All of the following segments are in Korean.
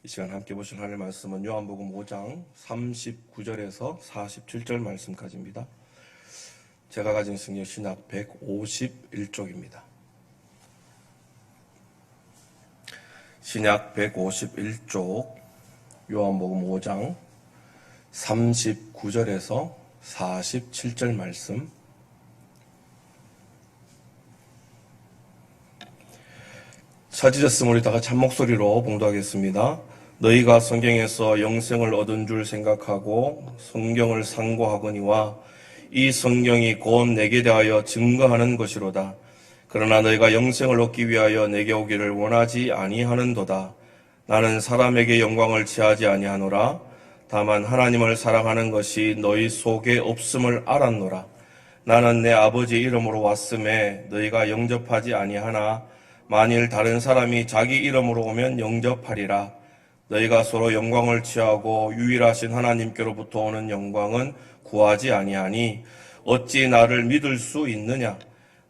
이 시간 함께 보실 하나님의 말씀은 요한복음 5장 39절에서 47절 말씀까지입니다. 제가 가진 성경 신약 151쪽입니다. 신약 151쪽 요한복음 5장 39절에서 47절 말씀, 찾으셨으면 우리 다 같이 한 목소리로 봉독하겠습니다. 너희가 성경에서 영생을 얻은 줄 생각하고 성경을 상고하거니와 이 성경이 곧 내게 대하여 증거하는 것이로다. 그러나 너희가 영생을 얻기 위하여 내게 오기를 원하지 아니하는도다. 나는 사람에게 영광을 취하지 아니하노라. 다만 하나님을 사랑하는 것이 너희 속에 없음을 알았노라. 나는 내 아버지 이름으로 왔음에 너희가 영접하지 아니하나 만일 다른 사람이 자기 이름으로 오면 영접하리라. 너희가 서로 영광을 취하고 유일하신 하나님께로부터 오는 영광은 구하지 아니하니 어찌 나를 믿을 수 있느냐?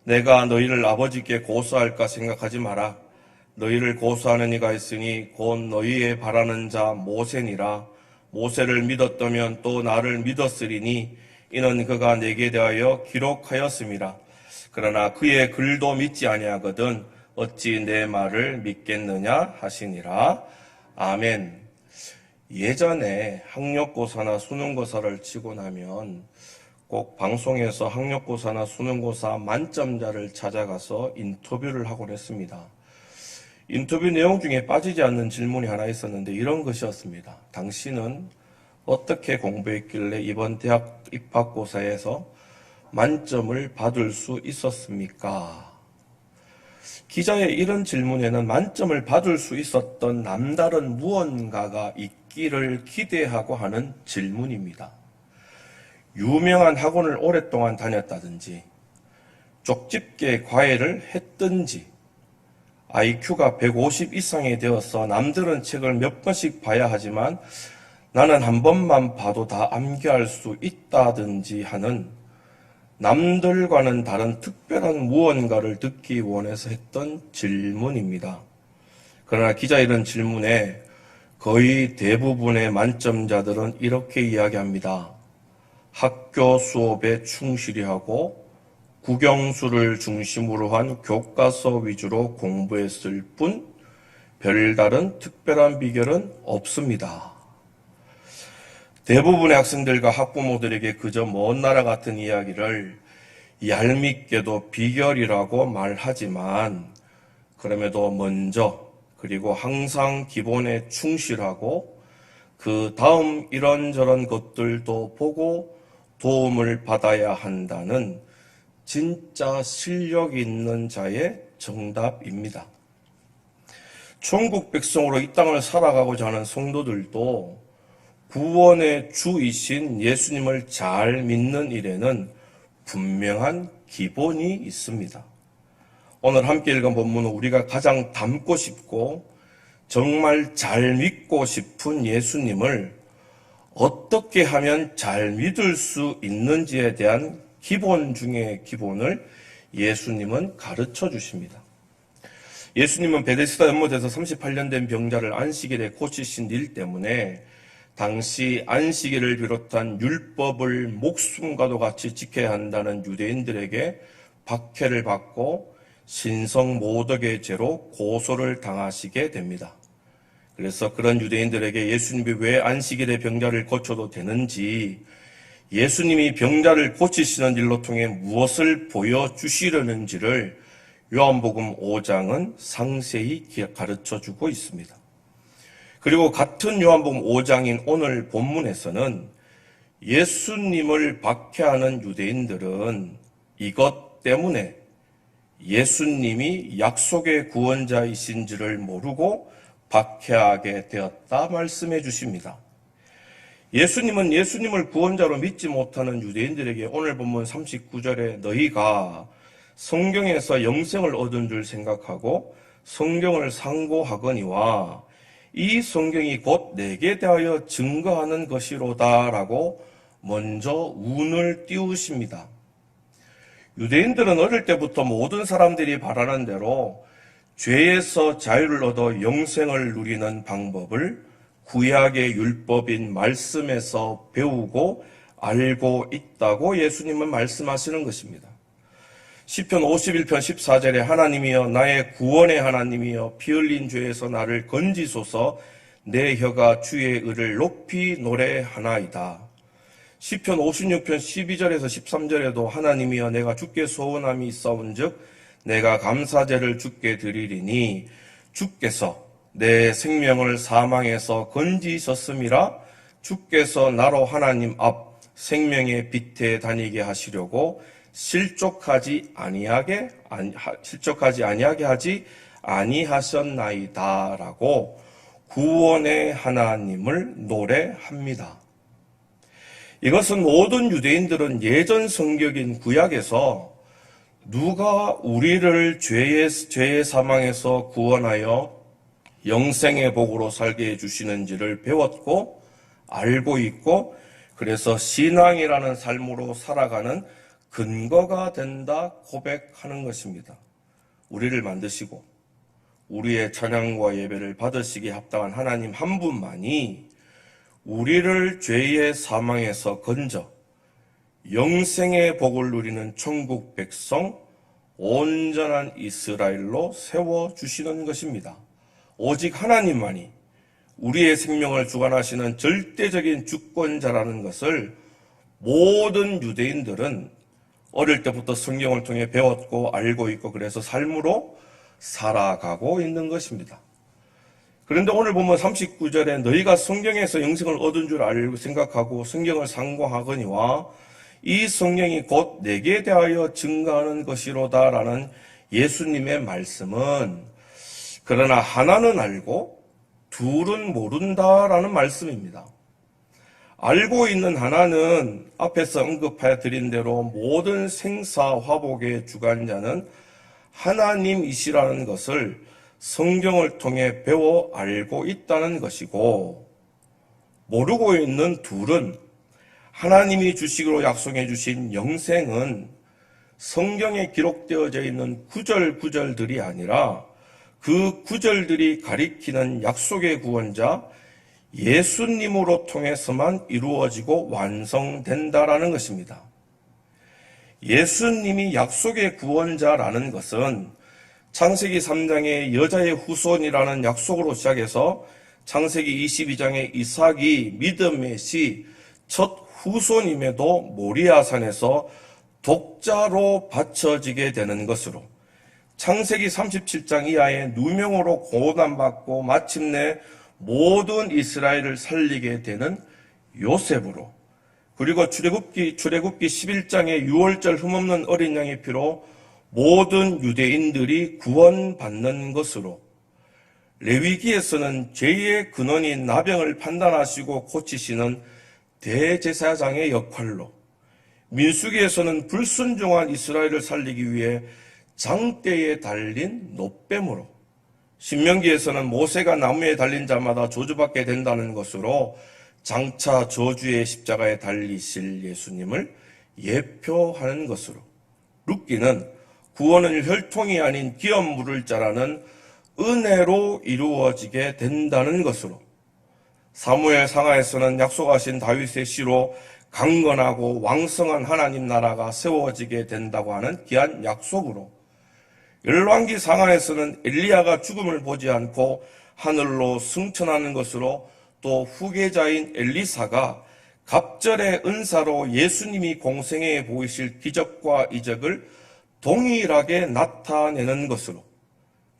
내가 너희를 아버지께 고소할까 생각하지 마라. 너희를 고소하는 이가 있으니 곧 너희의 바라는 자 모세니라. 모세를 믿었다면 또 나를 믿었으리니 이는 그가 내게 대하여 기록하였음이라. 그러나 그의 글도 믿지 아니하거든 어찌 내 말을 믿겠느냐 하시니라. 아멘. 예전에 학력고사나 수능고사를 치고 나면 꼭 방송에서 학력고사나 수능고사 만점자를 찾아가서 인터뷰를 하곤 했습니다. 인터뷰 내용 중에 빠지지 않는 질문이 하나 있었는데 이런 것이었습니다. 당신은 어떻게 공부했길래 이번 대학 입학고사에서 만점을 받을 수 있었습니까? 기자의 이런 질문에는 만점을 받을 수 있었던 남다른 무언가가 있기를 기대하고 하는 질문입니다. 유명한 학원을 오랫동안 다녔다든지, 쪽집게 과외를 했든지, IQ가 150 이상이 되어서 남들은 책을 몇 번씩 봐야 하지만 나는 한 번만 봐도 다 암기할 수 있다든지 하는 남들과는 다른 특별한 무언가를 듣기 원해서 했던 질문입니다. 그러나 기자 이런 질문에 거의 대부분의 만점자들은 이렇게 이야기합니다. 학교 수업에 충실히 하고 국영수를 중심으로 한 교과서 위주로 공부했을 뿐 별다른 특별한 비결은 없습니다. 대부분의 학생들과 학부모들에게 그저 먼 나라 같은 이야기를 얄밉게도 비결이라고 말하지만 그럼에도 먼저 그리고 항상 기본에 충실하고 그 다음 이런저런 것들도 보고 도움을 받아야 한다는 진짜 실력 있는 자의 정답입니다. 천국 백성으로 이 땅을 살아가고자 하는 성도들도 구원의 주이신 예수님을 잘 믿는 일에는 분명한 기본이 있습니다. 오늘 함께 읽은 본문은 우리가 가장 닮고 싶고 정말 잘 믿고 싶은 예수님을 어떻게 하면 잘 믿을 수 있는지에 대한 기본 중의 기본을 예수님은 가르쳐 주십니다. 예수님은 베데스다 연못에서 38년 된 병자를 안식일에 고치신 일 때문에 당시 안식일을 비롯한 율법을 목숨과도 같이 지켜야 한다는 유대인들에게 박해를 받고 신성모독의 죄로 고소를 당하시게 됩니다. 그래서 그런 유대인들에게 예수님이 왜 안식일에 병자를 고쳐도 되는지, 예수님이 병자를 고치시는 일로 통해 무엇을 보여주시려는지를 요한복음 5장은 상세히 가르쳐주고 있습니다. 그리고 같은 요한복음 5장인 오늘 본문에서는 예수님을 박해하는 유대인들은 이것 때문에 예수님이 약속의 구원자이신지를 모르고 박해하게 되었다 말씀해 주십니다. 예수님은 예수님을 구원자로 믿지 못하는 유대인들에게 오늘 본문 39절에 너희가 성경에서 영생을 얻은 줄 생각하고 성경을 상고하거니와 이 성경이 곧 내게 대하여 증거하는 것이로다라고 먼저 운을 띄우십니다. 유대인들은 어릴 때부터 모든 사람들이 바라는 대로 죄에서 자유를 얻어 영생을 누리는 방법을 구약의 율법인 말씀에서 배우고 알고 있다고 예수님은 말씀하시는 것입니다. 시편 51편 14절에 하나님이여 나의 구원의 하나님이여 피 흘린 죄에서 나를 건지소서 내 혀가 주의 의를 높이 노래하나이다. 시편 56편 12절에서 13절에도 하나님이여 내가 주께 소원함이 있사온즉 내가 감사제를 주께 드리리니 주께서 내 생명을 사망에서 건지셨음이라. 주께서 나로 하나님 앞 생명의 빛에 다니게 하시려고 실족하지 아니하게 하지 아니하셨나이다라고 구원의 하나님을 노래합니다. 이것은 모든 유대인들은 예전 성경인 구약에서 누가 우리를 죄의 사망에서 구원하여 영생의 복으로 살게 해주시는지를 배웠고 알고 있고, 그래서 신앙이라는 삶으로 살아가는 근거가 된다 고백하는 것입니다. 우리를 만드시고 우리의 찬양과 예배를 받으시기에 합당한 하나님 한 분만이 우리를 죄의 사망에서 건져 영생의 복을 누리는 천국 백성, 온전한 이스라엘로 세워주시는 것입니다. 오직 하나님만이 우리의 생명을 주관하시는 절대적인 주권자라는 것을 모든 유대인들은 어릴 때부터 성경을 통해 배웠고 알고 있고, 그래서 삶으로 살아가고 있는 것입니다. 그런데 오늘 보면 39절에 너희가 성경에서 영생을 얻은 줄 알고 생각하고 성경을 상고하거니와 이 성경이 곧 내게 대하여 증거하는 것이로다라는 예수님의 말씀은, 그러나 하나는 알고 둘은 모른다라는 말씀입니다. 알고 있는 하나는 앞에서 언급해 드린 대로 모든 생사 화복의 주관자는 하나님이시라는 것을 성경을 통해 배워 알고 있다는 것이고, 모르고 있는 둘은 하나님이 주시기로 약속해 주신 영생은 성경에 기록되어져 있는 구절들이 아니라 그 구절들이 가리키는 약속의 구원자 예수님으로 통해서만 이루어지고 완성된다라는 것입니다. 예수님이 약속의 구원자라는 것은 창세기 3장의 여자의 후손이라는 약속으로 시작해서 창세기 22장의 이삭이 믿음의 시 첫 후손임에도 모리아산에서 독자로 바쳐지게 되는 것으로, 창세기 37장 이하의 누명으로 고난받고 마침내 모든 이스라엘을 살리게 되는 요셉으로, 그리고 출애굽기 11장의 6월절 흠없는 어린 양의 피로 모든 유대인들이 구원받는 것으로, 레위기에서는 죄의 근원인 나병을 판단하시고 고치시는 대제사장의 역할로, 민수기에서는 불순종한 이스라엘을 살리기 위해 장대에 달린 노뱀으로, 신명기에서는 모세가 나무에 달린 자마다 저주받게 된다는 것으로 장차 저주의 십자가에 달리실 예수님을 예표하는 것으로, 룻기는 구원은 혈통이 아닌 기업 물을 자라는 은혜로 이루어지게 된다는 것으로, 사무엘 상하에서는 약속하신 다윗의 씨로 강건하고 왕성한 하나님 나라가 세워지게 된다고 하는 귀한 약속으로, 열왕기 상하에서는 엘리야가 죽음을 보지 않고 하늘로 승천하는 것으로, 또 후계자인 엘리사가 갑절의 은사로 예수님이 공생애에 보이실 기적과 이적을 동일하게 나타내는 것으로,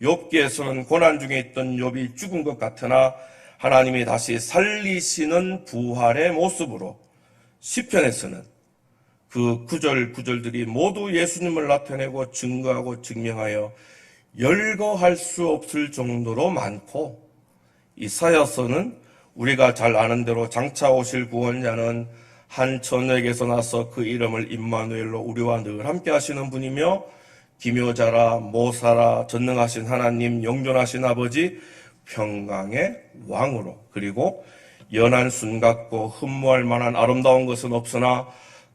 욥기에서는 고난 중에 있던 욥이 죽은 것 같으나 하나님이 다시 살리시는 부활의 모습으로, 시편에서는 그 구절들이 모두 예수님을 나타내고 증거하고 증명하여 열거할 수 없을 정도로 많고, 이사야서는 우리가 잘 아는 대로 장차 오실 구원자는 한 처녀에게서 나서 그 이름을 임마누엘로 우리와 늘 함께 하시는 분이며 기묘자라 모사라 전능하신 하나님 영존하신 아버지 평강의 왕으로, 그리고 연한 순 같고 흠모할 만한 아름다운 것은 없으나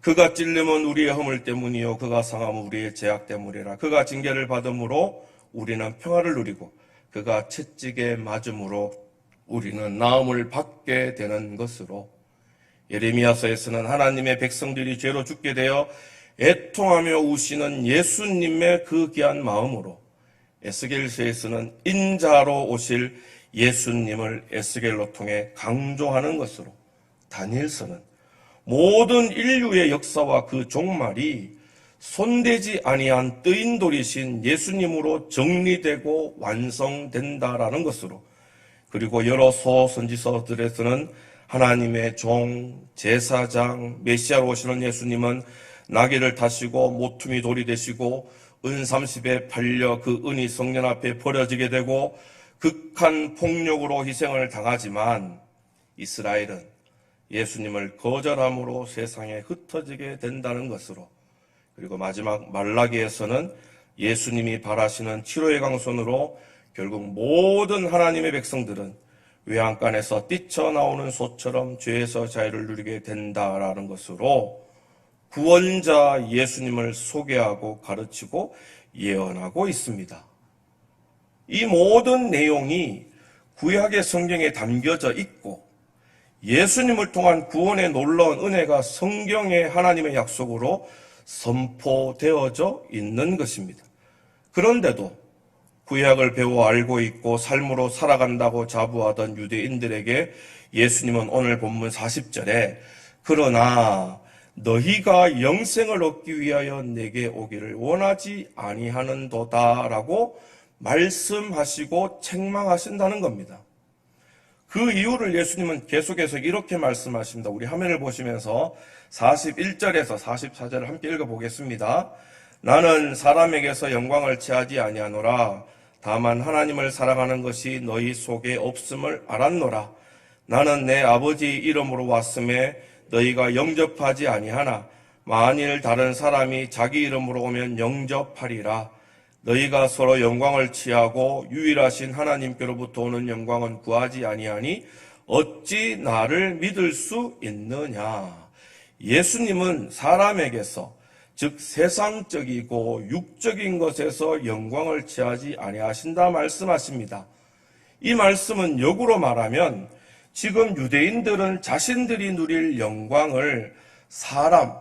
그가 찔림은 우리의 허물 때문이요 그가 상함은 우리의 죄악 때문이라. 그가 징계를 받음으로 우리는 평화를 누리고 그가 채찍에 맞음으로 우리는 나음을 받게 되는 것으로 예레미야서에서는 하나님의 백성들이 죄로 죽게 되어 애통하며 우시는 예수님의 그 귀한 마음으로, 에스겔서에서는 인자로 오실 예수님을 에스겔로 통해 강조하는 것으로, 다니엘서는 모든 인류의 역사와 그 종말이 손대지 아니한 뜨인돌이신 예수님으로 정리되고 완성된다라는 것으로, 그리고 여러 소선지서들에서는 하나님의 종, 제사장, 메시아로 오시는 예수님은 나귀를 타시고 모퉁이 돌이 되시고 은 30에 팔려 그 은이 성전 앞에 버려지게 되고 극한 폭력으로 희생을 당하지만 이스라엘은 예수님을 거절함으로 세상에 흩어지게 된다는 것으로, 그리고 마지막 말라기에서는 예수님이 발하시는 치료의 강손으로 결국 모든 하나님의 백성들은 외양간에서 뛰쳐나오는 소처럼 죄에서 자유를 누리게 된다라는 것으로 구원자 예수님을 소개하고 가르치고 예언하고 있습니다. 이 모든 내용이 구약의 성경에 담겨져 있고 예수님을 통한 구원의 놀라운 은혜가 성경의 하나님의 약속으로 선포되어져 있는 것입니다. 그런데도 구약을 배워 알고 있고 삶으로 살아간다고 자부하던 유대인들에게 예수님은 오늘 본문 40절에 그러나 너희가 영생을 얻기 위하여 내게 오기를 원하지 아니하는도다 라고 말씀하시고 책망하신다는 겁니다. 그 이유를 예수님은 계속해서 이렇게 말씀하십니다. 우리 화면을 보시면서 41절에서 44절을 함께 읽어보겠습니다. 나는 사람에게서 영광을 취하지 아니하노라. 다만 하나님을 사랑하는 것이 너희 속에 없음을 알았노라. 나는 내 아버지 이름으로 왔음에 너희가 영접하지 아니하나 만일 다른 사람이 자기 이름으로 오면 영접하리라. 너희가 서로 영광을 취하고 유일하신 하나님께로부터 오는 영광은 구하지 아니하니 어찌 나를 믿을 수 있느냐. 예수님은 사람에게서 즉 세상적이고 육적인 것에서 영광을 취하지 아니하신다 말씀하십니다. 이 말씀은 역으로 말하면 지금 유대인들은 자신들이 누릴 영광을 사람,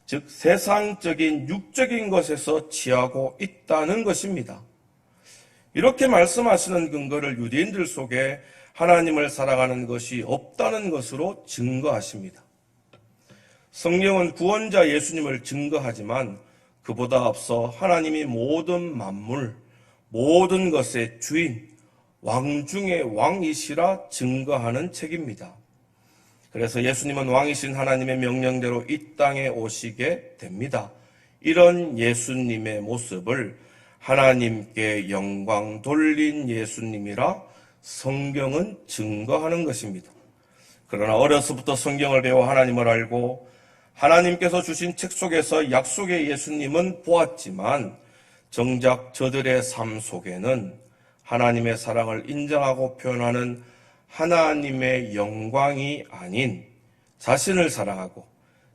즉 세상적인 육적인 것에서 취하고 있다는 것입니다. 이렇게 말씀하시는 근거를 유대인들 속에 하나님을 사랑하는 것이 없다는 것으로 증거하십니다. 성경은 구원자 예수님을 증거하지만 그보다 앞서 하나님이 모든 만물, 모든 것의 주인, 왕 중의 왕이시라 증거하는 책입니다. 그래서 예수님은 왕이신 하나님의 명령대로 이 땅에 오시게 됩니다. 이런 예수님의 모습을 하나님께 영광 돌린 예수님이라 성경은 증거하는 것입니다. 그러나 어려서부터 성경을 배워 하나님을 알고 하나님께서 주신 책 속에서 약속의 예수님은 보았지만 정작 저들의 삶 속에는 하나님의 사랑을 인정하고 표현하는 하나님의 영광이 아닌 자신을 사랑하고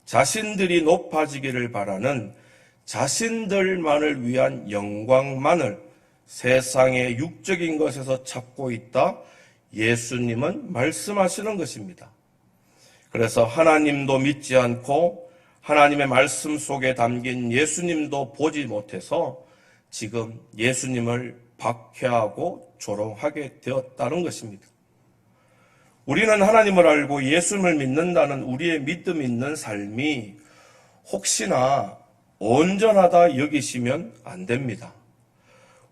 자신들이 높아지기를 바라는 자신들만을 위한 영광만을 세상의 육적인 것에서 찾고 있다 예수님은 말씀하시는 것입니다. 그래서 하나님도 믿지 않고 하나님의 말씀 속에 담긴 예수님도 보지 못해서 지금 예수님을 박해하고 조롱하게 되었다는 것입니다. 우리는 하나님을 알고 예수님을 믿는다는 우리의 믿음 있는 삶이 혹시나 온전하다 여기시면 안 됩니다.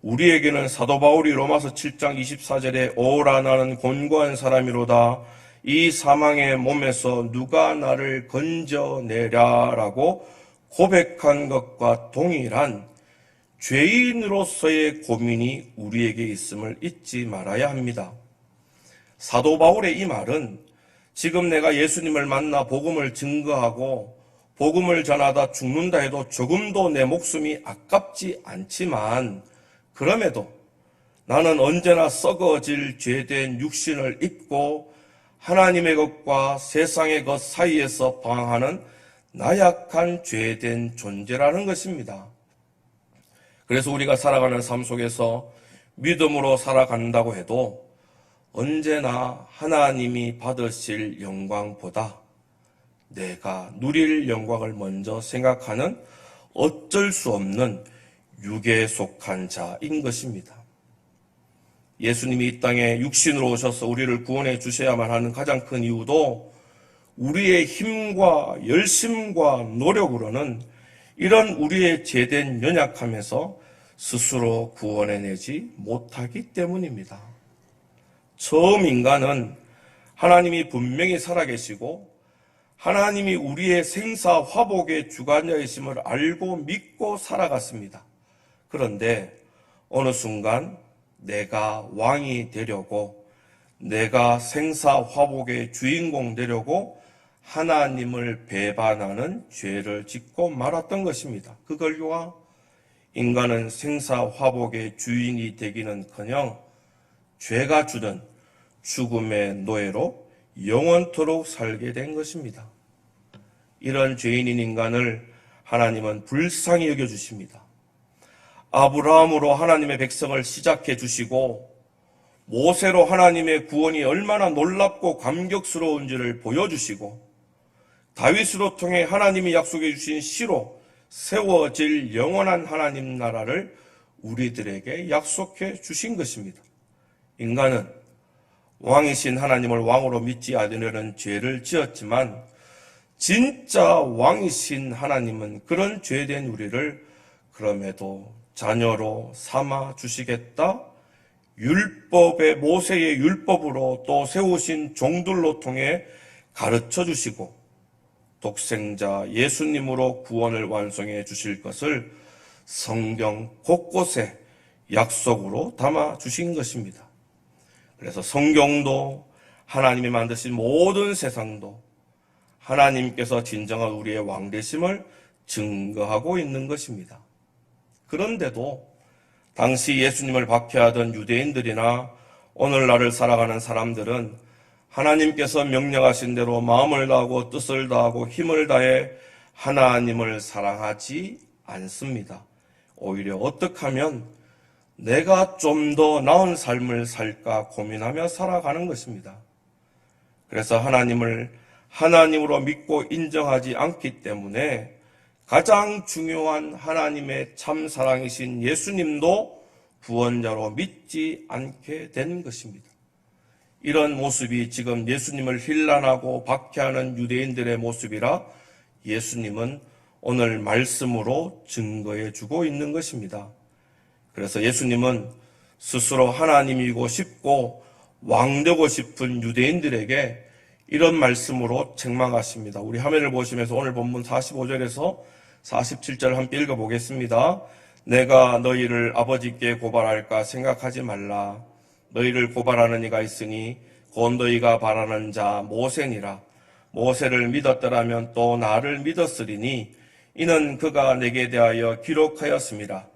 우리에게는 사도 바울이 로마서 7장 24절에 오라 나는 곤고한 사람이로다 이 사망의 몸에서 누가 나를 건져내랴 라고 고백한 것과 동일한 죄인으로서의 고민이 우리에게 있음을 잊지 말아야 합니다. 사도 바울의 이 말은 지금 내가 예수님을 만나 복음을 증거하고 복음을 전하다 죽는다 해도 조금도 내 목숨이 아깝지 않지만 그럼에도 나는 언제나 썩어질 죄된 육신을 입고 하나님의 것과 세상의 것 사이에서 방황하는 나약한 죄된 존재라는 것입니다. 그래서 우리가 살아가는 삶 속에서 믿음으로 살아간다고 해도 언제나 하나님이 받으실 영광보다 내가 누릴 영광을 먼저 생각하는 어쩔 수 없는 육에 속한 자인 것입니다. 예수님이 이 땅에 육신으로 오셔서 우리를 구원해 주셔야만 하는 가장 큰 이유도 우리의 힘과 열심과 노력으로는 이런 우리의 죄된 연약함에서 스스로 구원해내지 못하기 때문입니다. 처음 인간은 하나님이 분명히 살아계시고 하나님이 우리의 생사 화복의 주관자이심을 알고 믿고 살아갔습니다. 그런데 어느 순간 내가 왕이 되려고, 내가 생사 화복의 주인공 되려고 하나님을 배반하는 죄를 짓고 말았던 것입니다. 그 결과 인간은 생사 화복의 주인이 되기는커녕 죄가 주는 죽음의 노예로 영원토록 살게 된 것입니다. 이런 죄인인 인간을 하나님은 불쌍히 여겨주십니다. 아브라함으로 하나님의 백성을 시작해 주시고 모세로 하나님의 구원이 얼마나 놀랍고 감격스러운지를 보여주시고 다윗으로 통해 하나님이 약속해 주신 시로 세워질 영원한 하나님 나라를 우리들에게 약속해 주신 것입니다. 인간은 왕이신 하나님을 왕으로 믿지 않으려는 죄를 지었지만 진짜 왕이신 하나님은 그런 죄된 우리를 그럼에도 자녀로 삼아 주시겠다. 율법의 모세의 율법으로 또 세우신 종들로 통해 가르쳐 주시고 독생자 예수님으로 구원을 완성해 주실 것을 성경 곳곳에 약속으로 담아 주신 것입니다. 그래서 성경도 하나님이 만드신 모든 세상도 하나님께서 진정한 우리의 왕 되심을 증거하고 있는 것입니다. 그런데도 당시 예수님을 박해하던 유대인들이나 오늘날을 살아가는 사람들은 하나님께서 명령하신 대로 마음을 다하고 뜻을 다하고 힘을 다해 하나님을 사랑하지 않습니다. 오히려 어떻게 하면 내가 좀 더 나은 삶을 살까 고민하며 살아가는 것입니다. 그래서 하나님을 하나님으로 믿고 인정하지 않기 때문에 가장 중요한 하나님의 참 사랑이신 예수님도 구원자로 믿지 않게 된 것입니다. 이런 모습이 지금 예수님을 힐난하고 박해하는 유대인들의 모습이라 예수님은 오늘 말씀으로 증거해 주고 있는 것입니다. 그래서 예수님은 스스로 하나님이고 싶고 왕되고 싶은 유대인들에게 이런 말씀으로 책망하십니다. 우리 화면을 보시면서 오늘 본문 45절에서 47절 함께 읽어보겠습니다. 내가 너희를 아버지께 고발할까 생각하지 말라. 너희를 고발하는 이가 있으니 곧 너희가 바라는 자 모세니라. 모세를 믿었더라면 또 나를 믿었으리니 이는 그가 내게 대하여 기록하였습니다.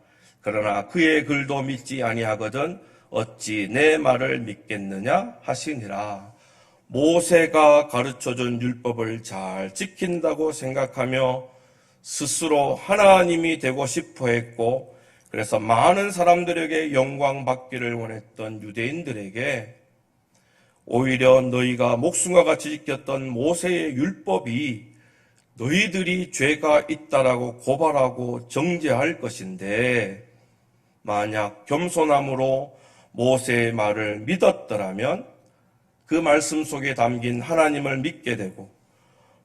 그러나 그의 글도 믿지 아니하거든 어찌 내 말을 믿겠느냐 하시니라. 모세가 가르쳐준 율법을 잘 지킨다고 생각하며 스스로 하나님이 되고 싶어 했고 그래서 많은 사람들에게 영광 받기를 원했던 유대인들에게 오히려 너희가 목숨과 같이 지켰던 모세의 율법이 너희들이 죄가 있다라고 고발하고 정죄할 것인데 만약 겸손함으로 모세의 말을 믿었더라면 그 말씀 속에 담긴 하나님을 믿게 되고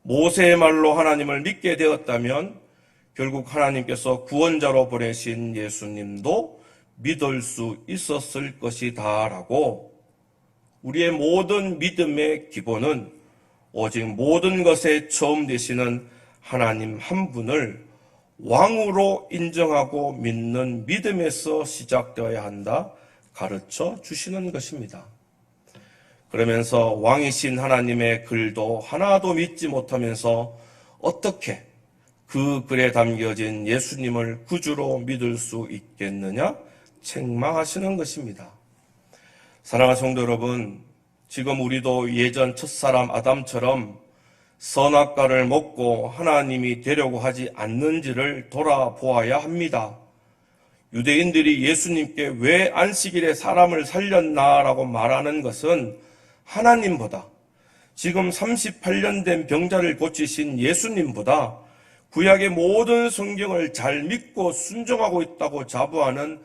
모세의 말로 하나님을 믿게 되었다면 결국 하나님께서 구원자로 보내신 예수님도 믿을 수 있었을 것이다라고 우리의 모든 믿음의 기본은 오직 모든 것에 처음 되시는 하나님 한 분을 왕으로 인정하고 믿는 믿음에서 시작되어야 한다 가르쳐 주시는 것입니다. 그러면서 왕이신 하나님의 글도 하나도 믿지 못하면서 어떻게 그 글에 담겨진 예수님을 구주로 믿을 수 있겠느냐 책망하시는 것입니다. 사랑하는 성도 여러분, 지금 우리도 예전 첫사람 아담처럼 선악과를 먹고 하나님이 되려고 하지 않는지를 돌아보아야 합니다. 유대인들이 예수님께 왜 안식일에 사람을 살렸나라고 말하는 것은 하나님보다, 지금 38년 된 병자를 고치신 예수님보다 구약의 모든 성경을 잘 믿고 순종하고 있다고 자부하는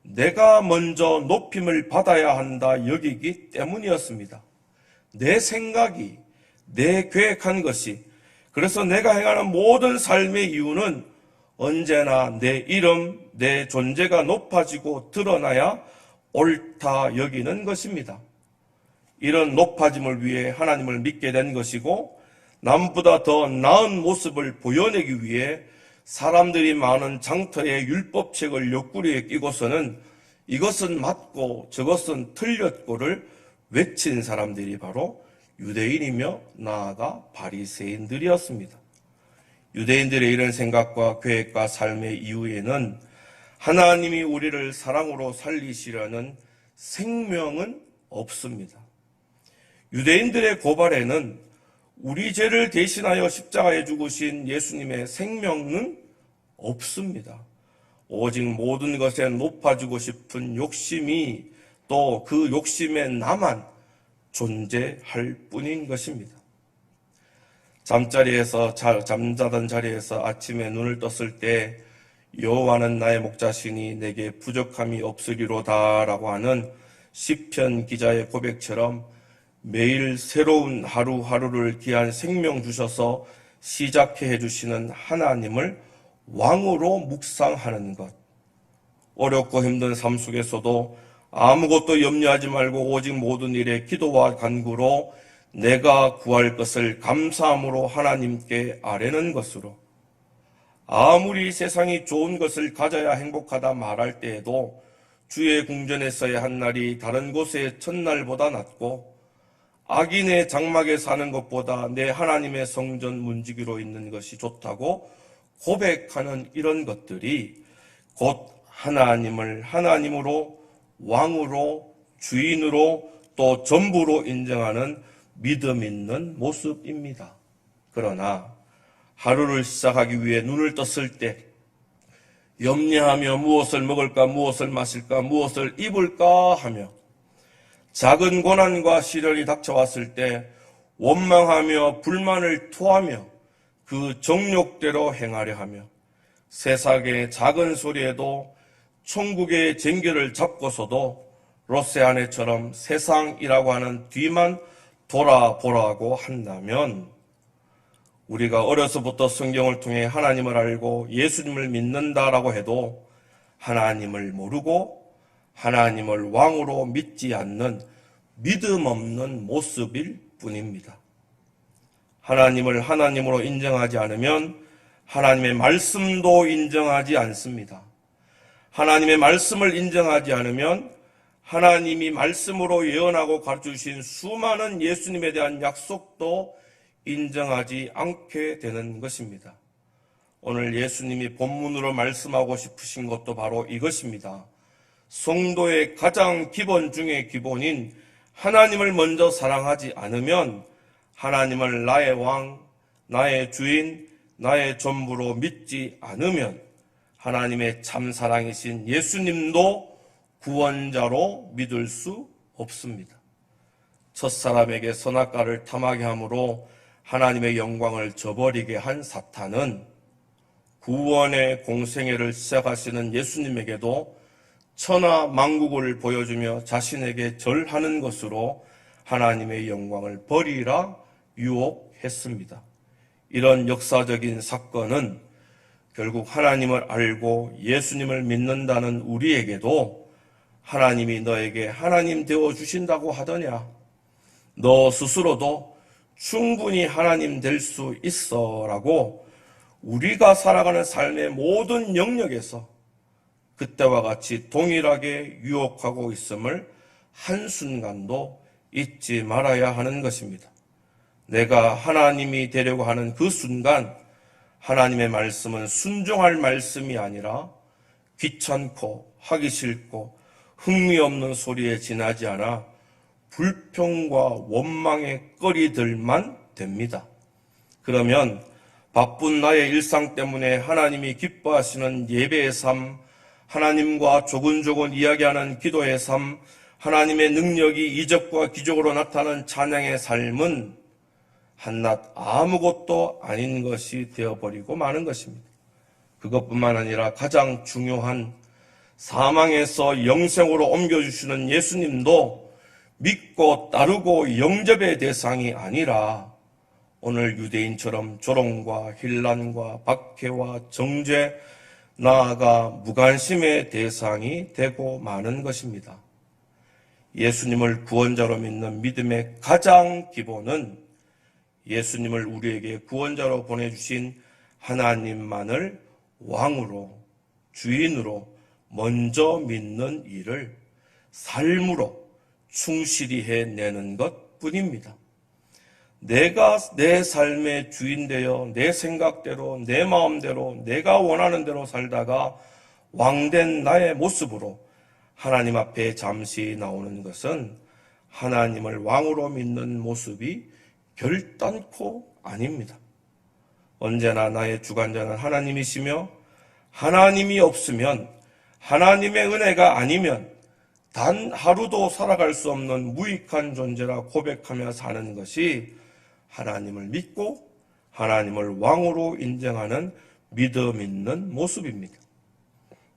내가 먼저 높임을 받아야 한다 여기기 때문이었습니다. 내 생각이, 내 계획한 것이, 그래서 내가 행하는 모든 삶의 이유는 언제나 내 이름, 내 존재가 높아지고 드러나야 옳다 여기는 것입니다. 이런 높아짐을 위해 하나님을 믿게 된 것이고, 남보다 더 나은 모습을 보여내기 위해 사람들이 많은 장터의 율법책을 옆구리에 끼고서는 이것은 맞고 저것은 틀렸고를 외친 사람들이 바로 유대인이며 나아가 바리새인들이었습니다. 유대인들의 이런 생각과 계획과 삶의 이유에는 하나님이 우리를 사랑으로 살리시려는 생명은 없습니다. 유대인들의 고발에는 우리 죄를 대신하여 십자가에 죽으신 예수님의 생명은 없습니다. 오직 모든 것에 높아지고 싶은 욕심이 또 그 욕심에 나만 존재할 뿐인 것입니다. 잠자던 자리에서 아침에 눈을 떴을 때 여호와는 나의 목자시니 내게 부족함이 없으리로다라고 하는 시편 기자의 고백처럼 매일 새로운 하루하루를 귀한 생명 주셔서 시작해 해주시는 하나님을 왕으로 묵상하는 것, 어렵고 힘든 삶 속에서도 아무것도 염려하지 말고 오직 모든 일에 기도와 간구로 내가 구할 것을 감사함으로 하나님께 아뢰는 것으로, 아무리 세상이 좋은 것을 가져야 행복하다 말할 때에도 주의 궁전에서의 한 날이 다른 곳의 첫날보다 낫고 악인의 장막에 사는 것보다 내 하나님의 성전 문지기로 있는 것이 좋다고 고백하는 이런 것들이 곧 하나님을 하나님으로, 왕으로, 주인으로, 또 전부로 인정하는 믿음 있는 모습입니다. 그러나 하루를 시작하기 위해 눈을 떴을 때 염려하며 무엇을 먹을까, 무엇을 마실까, 무엇을 입을까 하며 작은 고난과 시련이 닥쳐왔을 때 원망하며 불만을 토하며 그 정욕대로 행하려 하며 세상의 작은 소리에도 천국의 쟁겨를 잡고서도 로세 아내처럼 세상이라고 하는 뒤만 돌아보라고 한다면, 우리가 어려서부터 성경을 통해 하나님을 알고 예수님을 믿는다라고 해도 하나님을 모르고 하나님을 왕으로 믿지 않는 믿음 없는 모습일 뿐입니다. 하나님을 하나님으로 인정하지 않으면 하나님의 말씀도 인정하지 않습니다. 하나님의 말씀을 인정하지 않으면 하나님이 말씀으로 예언하고 가르쳐주신 수많은 예수님에 대한 약속도 인정하지 않게 되는 것입니다. 오늘 예수님이 본문으로 말씀하고 싶으신 것도 바로 이것입니다. 성도의 가장 기본 중의 기본인 하나님을 먼저 사랑하지 않으면 하나님을 나의 왕, 나의 주인, 나의 전부로 믿지 않으면 하나님의 참 사랑이신 예수님도 구원자로 믿을 수 없습니다. 첫사람에게 선악과를 탐하게 함으로 하나님의 영광을 저버리게 한 사탄은 구원의 공생애를 시작하시는 예수님에게도 천하 만국을 보여주며 자신에게 절하는 것으로 하나님의 영광을 버리라 유혹했습니다. 이런 역사적인 사건은 결국 하나님을 알고 예수님을 믿는다는 우리에게도 하나님이 너에게 하나님 되어주신다고 하더냐, 너 스스로도 충분히 하나님 될 수 있어 라고 우리가 살아가는 삶의 모든 영역에서 그때와 같이 동일하게 유혹하고 있음을 한순간도 잊지 말아야 하는 것입니다. 내가 하나님이 되려고 하는 그 순간 하나님의 말씀은 순종할 말씀이 아니라 귀찮고 하기 싫고 흥미없는 소리에 지나지 않아 불평과 원망의 거리들만 됩니다. 그러면 바쁜 나의 일상 때문에 하나님이 기뻐하시는 예배의 삶, 하나님과 조근조근 이야기하는 기도의 삶, 하나님의 능력이 이적과 기적으로 나타나는 찬양의 삶은 한낱 아무것도 아닌 것이 되어버리고 마는 것입니다. 그것뿐만 아니라 가장 중요한 사망에서 영생으로 옮겨주시는 예수님도 믿고 따르고 영접의 대상이 아니라 오늘 유대인처럼 조롱과 힐난과 박해와 정죄, 나아가 무관심의 대상이 되고 마는 것입니다. 예수님을 구원자로 믿는 믿음의 가장 기본은 예수님을 우리에게 구원자로 보내주신 하나님만을 왕으로, 주인으로 먼저 믿는 일을 삶으로 충실히 해내는 것 뿐입니다. 내가 내 삶의 주인 되어 내 생각대로, 내 마음대로, 내가 원하는 대로 살다가 왕된 나의 모습으로 하나님 앞에 잠시 나오는 것은 하나님을 왕으로 믿는 모습이 결단코 아닙니다. 언제나 나의 주관자는 하나님이시며 하나님이 없으면, 하나님의 은혜가 아니면 단 하루도 살아갈 수 없는 무익한 존재라 고백하며 사는 것이 하나님을 믿고 하나님을 왕으로 인정하는 믿음 있는 모습입니다.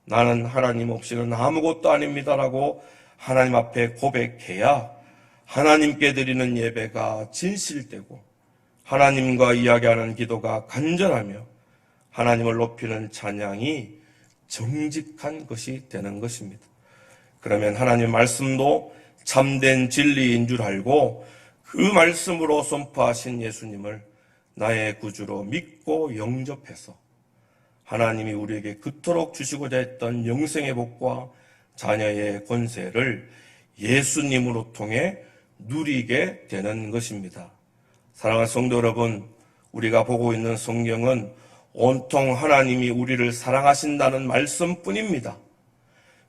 나는 하나님 없이는 아무것도 아닙니다라고 하나님 앞에 고백해야 하나님께 드리는 예배가 진실되고 하나님과 이야기하는 기도가 간절하며 하나님을 높이는 찬양이 정직한 것이 되는 것입니다. 그러면 하나님 말씀도 참된 진리인 줄 알고 그 말씀으로 선포하신 예수님을 나의 구주로 믿고 영접해서 하나님이 우리에게 그토록 주시고자 했던 영생의 복과 자녀의 권세를 예수님으로 통해 누리게 되는 것입니다. 사랑하는 성도 여러분, 우리가 보고 있는 성경은 온통 하나님이 우리를 사랑하신다는 말씀뿐입니다.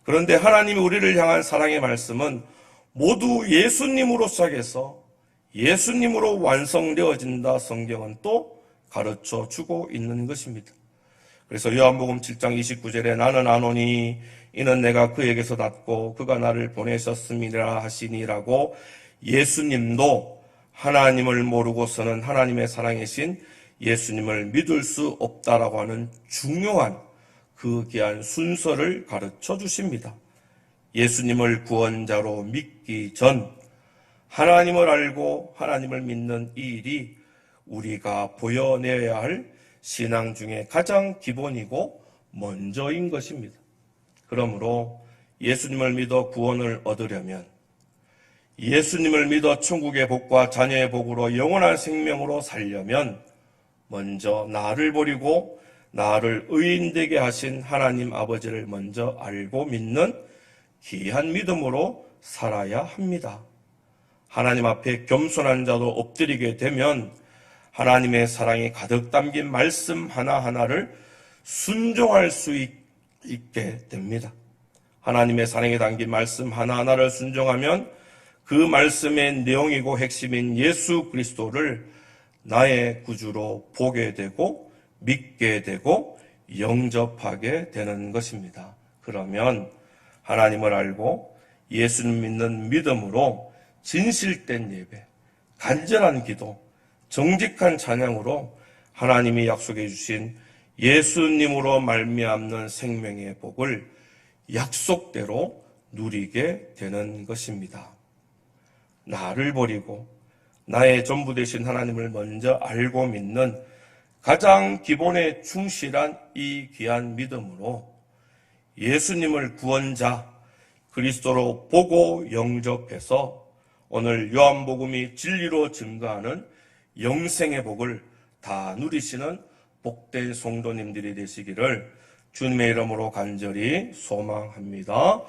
그런데 하나님이 우리를 향한 사랑의 말씀은 모두 예수님으로 시작해서 예수님으로 완성되어진다 성경은 또 가르쳐 주고 있는 것입니다. 그래서 요한복음 7장 29절에 나는 아노니 이는 내가 그에게서 났고 그가 나를 보내셨음이라 하시니라고 예수님도 하나님을 모르고서는 하나님의 사랑이신 예수님을 믿을 수 없다라고 하는 중요한 그 귀한 순서를 가르쳐 주십니다. 예수님을 구원자로 믿기 전 하나님을 알고 하나님을 믿는 이 일이 우리가 보여내야 할 신앙 중에 가장 기본이고 먼저인 것입니다. 그러므로 예수님을 믿어 구원을 얻으려면, 예수님을 믿어 천국의 복과 자녀의 복으로 영원한 생명으로 살려면 먼저 나를 버리고 나를 의인되게 하신 하나님 아버지를 먼저 알고 믿는 귀한 믿음으로 살아야 합니다. 하나님 앞에 겸손한 자도 엎드리게 되면 하나님의 사랑이 가득 담긴 말씀 하나하나를 순종할 수 있게 됩니다. 하나님의 사랑이 담긴 말씀 하나하나를 순종하면 그 말씀의 내용이고 핵심인 예수 그리스도를 나의 구주로 보게 되고 믿게 되고 영접하게 되는 것입니다. 그러면 하나님을 알고 예수님 믿는 믿음으로 진실된 예배, 간절한 기도, 정직한 찬양으로 하나님이 약속해 주신 예수님으로 말미암는 생명의 복을 약속대로 누리게 되는 것입니다. 나를 버리고 나의 전부 되신 하나님을 먼저 알고 믿는 가장 기본에 충실한 이 귀한 믿음으로 예수님을 구원자 그리스도로 보고 영접해서 오늘 요한복음이 진리로 증거하는 영생의 복을 다 누리시는 복된 성도님들이 되시기를 주님의 이름으로 간절히 소망합니다.